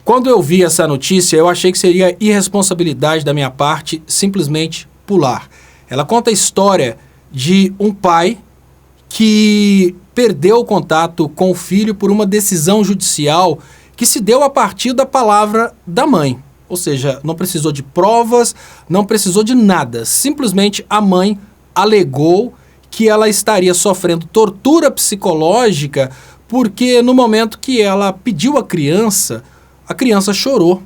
Quando eu vi essa notícia, eu achei que seria irresponsabilidade da minha parte simplesmente pular. Ela conta a história de um pai que perdeu o contato com o filho por uma decisão judicial que se deu a partir da palavra da mãe. Ou seja, não precisou de provas, não precisou de nada. Simplesmente a mãe alegou que ela estaria sofrendo tortura psicológica porque no momento que ela pediu a criança chorou.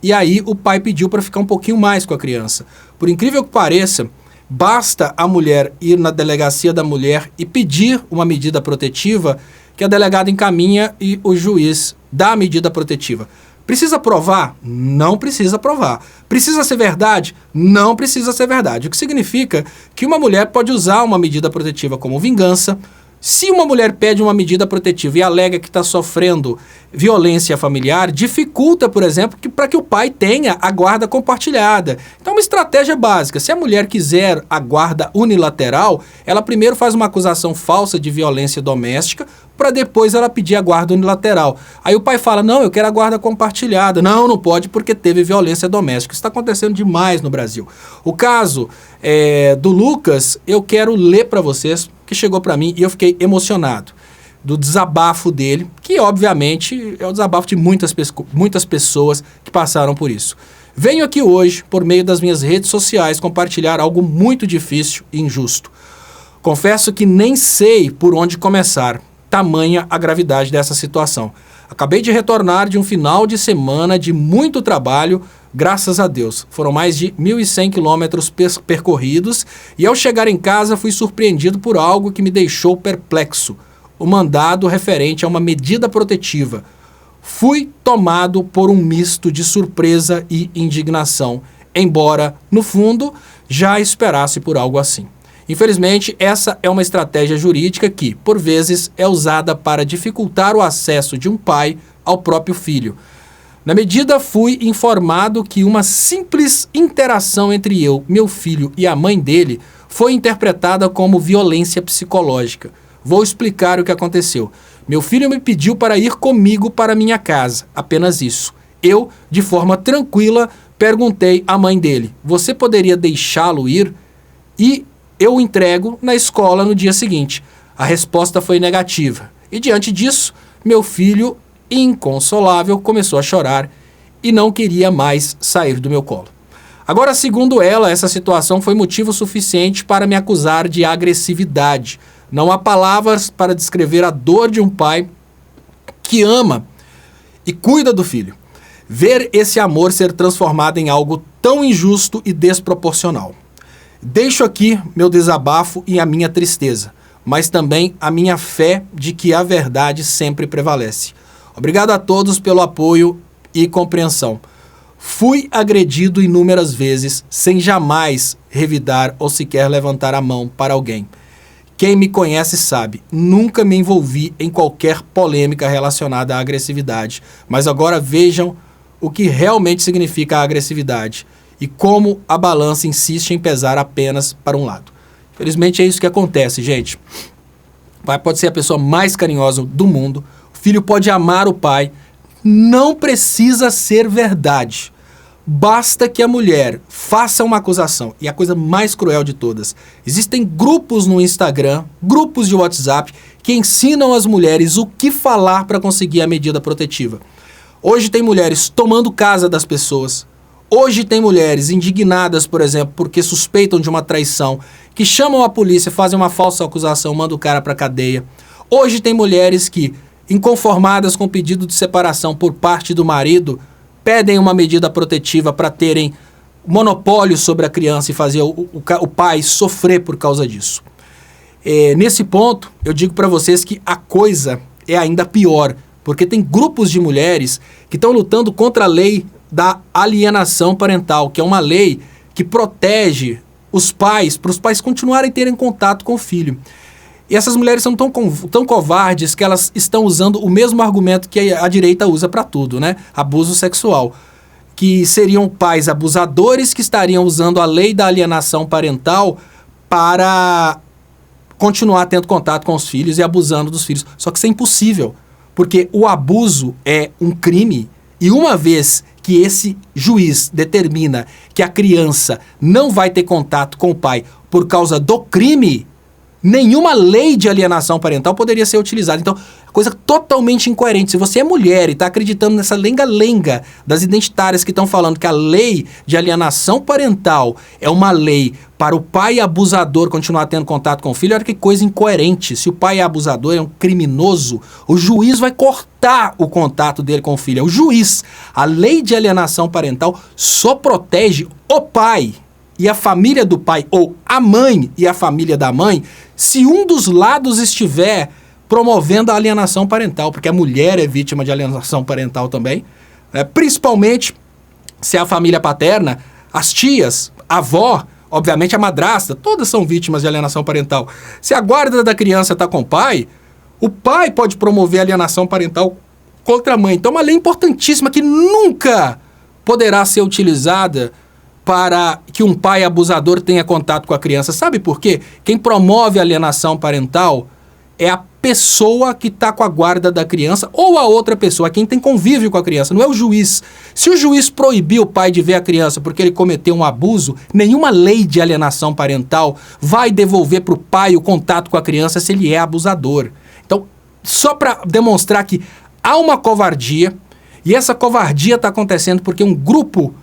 E aí o pai pediu para ficar um pouquinho mais com a criança. Por incrível que pareça, basta a mulher ir na delegacia da mulher e pedir uma medida protetiva que a delegada encaminha e o juiz dá a medida protetiva. Precisa provar? Não precisa provar. Precisa ser verdade? Não precisa ser verdade. O que significa que uma mulher pode usar uma medida protetiva como vingança. Se uma mulher pede uma medida protetiva e alega que está sofrendo violência familiar, dificulta, por exemplo, para que o pai tenha a guarda compartilhada. Então, uma estratégia básica. Se a mulher quiser a guarda unilateral, ela primeiro faz uma acusação falsa de violência doméstica, para depois ela pedir a guarda unilateral. Aí o pai fala, não, eu quero a guarda compartilhada. Não, não pode porque teve violência doméstica. Isso está acontecendo demais no Brasil. O caso do Lucas, eu quero ler para vocês, que chegou para mim e eu fiquei emocionado. Do desabafo dele, que obviamente é o desabafo de muitas pessoas que passaram por isso. Venho aqui hoje, por meio das minhas redes sociais, compartilhar algo muito difícil e injusto. Confesso que nem sei por onde começar, tamanha a gravidade dessa situação. Acabei de retornar de um final de semana de muito trabalho, graças a Deus. Foram mais de 1.100 quilômetros percorridos e ao chegar em casa fui surpreendido por algo que me deixou perplexo. O mandado referente a uma medida protetiva. Fui tomado por um misto de surpresa e indignação, embora, no fundo, já esperasse por algo assim. Infelizmente, essa é uma estratégia jurídica que, por vezes, é usada para dificultar o acesso de um pai ao próprio filho. Na medida, fui informado que uma simples interação entre eu, meu filho e a mãe dele foi interpretada como violência psicológica. Vou explicar o que aconteceu. Meu filho me pediu para ir comigo para minha casa, apenas isso. Eu, de forma tranquila, perguntei à mãe dele, você poderia deixá-lo ir? E eu o entrego na escola no dia seguinte. A resposta foi negativa. E diante disso, meu filho, inconsolável, começou a chorar e não queria mais sair do meu colo. Agora, segundo ela, essa situação foi motivo suficiente para me acusar de agressividade. Não há palavras para descrever a dor de um pai que ama e cuida do filho. Ver esse amor ser transformado em algo tão injusto e desproporcional. Deixo aqui meu desabafo e a minha tristeza, mas também a minha fé de que a verdade sempre prevalece. Obrigado a todos pelo apoio e compreensão. Fui agredido inúmeras vezes, sem jamais revidar ou sequer levantar a mão para alguém. Quem me conhece sabe, nunca me envolvi em qualquer polêmica relacionada à agressividade, mas agora vejam o que realmente significa a agressividade. E como a balança insiste em pesar apenas para um lado. Infelizmente é isso que acontece, gente. O pai pode ser a pessoa mais carinhosa do mundo, o filho pode amar o pai, não precisa ser verdade. Basta que a mulher faça uma acusação. E a coisa mais cruel de todas, existem grupos no Instagram, grupos de WhatsApp, que ensinam as mulheres o que falar para conseguir a medida protetiva. Hoje tem mulheres tomando casa das pessoas. Hoje tem mulheres indignadas, por exemplo, porque suspeitam de uma traição, que chamam a polícia, fazem uma falsa acusação, mandam o cara para a cadeia. Hoje tem mulheres que, inconformadas com o pedido de separação por parte do marido, pedem uma medida protetiva para terem monopólio sobre a criança e fazer o pai sofrer por causa disso. Nesse ponto, eu digo para vocês que a coisa é ainda pior, porque tem grupos de mulheres que estão lutando contra a lei da alienação parental, que é uma lei que protege os pais, para os pais continuarem terem contato com o filho. E essas mulheres são tão covardes que elas estão usando o mesmo argumento que a direita usa para tudo, né? Abuso sexual. Que seriam pais abusadores que estariam usando a lei da alienação parental para continuar tendo contato com os filhos e abusando dos filhos. Só que isso é impossível, porque o abuso é um crime E uma vez que esse juiz determina que a criança não vai ter contato com o pai por causa do crime, nenhuma lei de alienação parental poderia ser utilizada. Então, coisa totalmente incoerente. Se você é mulher e está acreditando nessa lenga-lenga das identitárias que estão falando que a lei de alienação parental é uma lei para o pai abusador continuar tendo contato com o filho, olha que coisa incoerente. Se o pai é abusador, é um criminoso, o juiz vai cortar o contato dele com o filho. É o juiz. A lei de alienação parental só protege o pai e a família do pai, ou a mãe e a família da mãe, se um dos lados estiver promovendo a alienação parental, porque a mulher é vítima de alienação parental também, principalmente se é a família paterna, as tias, a avó, obviamente a madrasta, todas são vítimas de alienação parental. Se a guarda da criança está com o pai pode promover alienação parental contra a mãe. Então é uma lei importantíssima que nunca poderá ser utilizada para que um pai abusador tenha contato com a criança. Sabe por quê? Quem promove a alienação parental é a pessoa que está com a guarda da criança ou a outra pessoa, quem tem convívio com a criança, não é o juiz. Se o juiz proibir o pai de ver a criança porque ele cometeu um abuso, nenhuma lei de alienação parental vai devolver para o pai o contato com a criança se ele é abusador. Então, só para demonstrar que há uma covardia, e essa covardia está acontecendo porque um grupo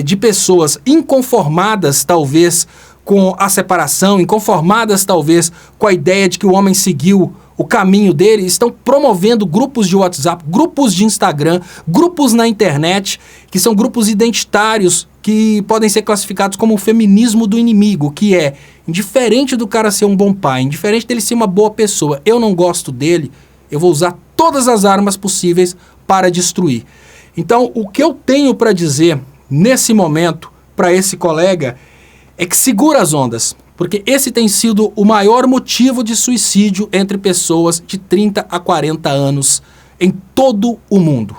de pessoas inconformadas, talvez, com a separação, inconformadas, talvez, com a ideia de que o homem seguiu o caminho dele, estão promovendo grupos de WhatsApp, grupos de Instagram, grupos na internet, que são grupos identitários, que podem ser classificados como o feminismo do inimigo, que é, indiferente do cara ser um bom pai, indiferente dele ser uma boa pessoa, eu não gosto dele, eu vou usar todas as armas possíveis para destruir. Então, o que eu tenho para dizer nesse momento para esse colega é que segura as ondas, porque esse tem sido o maior motivo de suicídio entre pessoas de 30 a 40 anos em todo o mundo.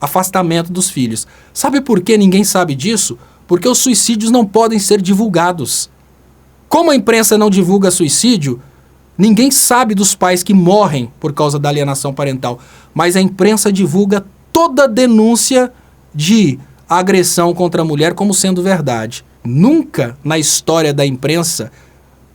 Afastamento dos filhos. Sabe por que ninguém sabe disso? Porque os suicídios não podem ser divulgados. Como a imprensa não divulga suicídio, ninguém sabe dos pais que morrem por causa da alienação parental, mas a imprensa divulga toda denúncia de agressão contra a mulher como sendo verdade. Nunca na história da imprensa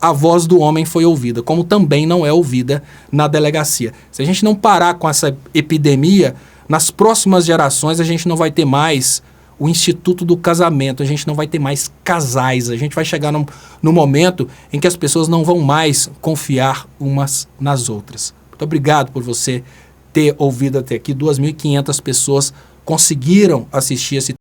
a voz do homem foi ouvida, como também não é ouvida na delegacia. Se a gente não parar com essa epidemia, nas próximas gerações a gente não vai ter mais o Instituto do Casamento, a gente não vai ter mais casais, a gente vai chegar num momento em que as pessoas não vão mais confiar umas nas outras. Muito obrigado por você ter ouvido até aqui. 2.500 pessoas conseguiram assistir esse